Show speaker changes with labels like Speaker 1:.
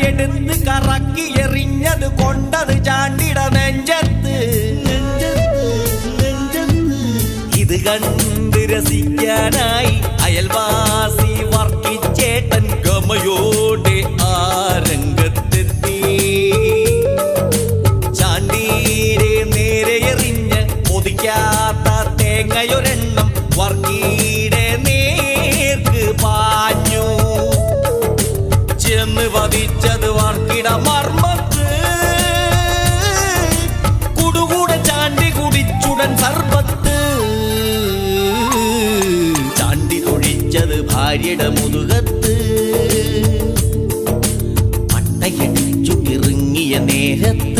Speaker 1: എടുത്ത് കറക്കി എറിഞ്ഞത് കൊണ്ടത് ചാണ്ടിട നെഞ്ചത്ത്. ഇത് കണ്ട് രസിക്കാനായി അയൽവാസി വർക്കിച്ചേട്ടൻ ഗമയോടെ ആ രംഗത്തെത്തി. ചാണ്ടീരെ നേരെ എറിഞ്ഞ് കൊതിക്കാത്ത തേങ്ങയൊരെണ്ണം വർക്കിയുടെ നേർക്ക് പാഞ്ഞു. ചെന്ന് പതിച്ചത് വർക്കിട മർമ്മത്ത്. കുടുകൂടെ ചാണ്ടി കുടിച്ചുടൻ സർബത്ത്. ചാണ്ടി തൊഴിച്ചത് ഭാര്യയുടെ മുതുകത്ത്. പട്ടയടിച്ചു ഇറങ്ങിയ നേരത്ത്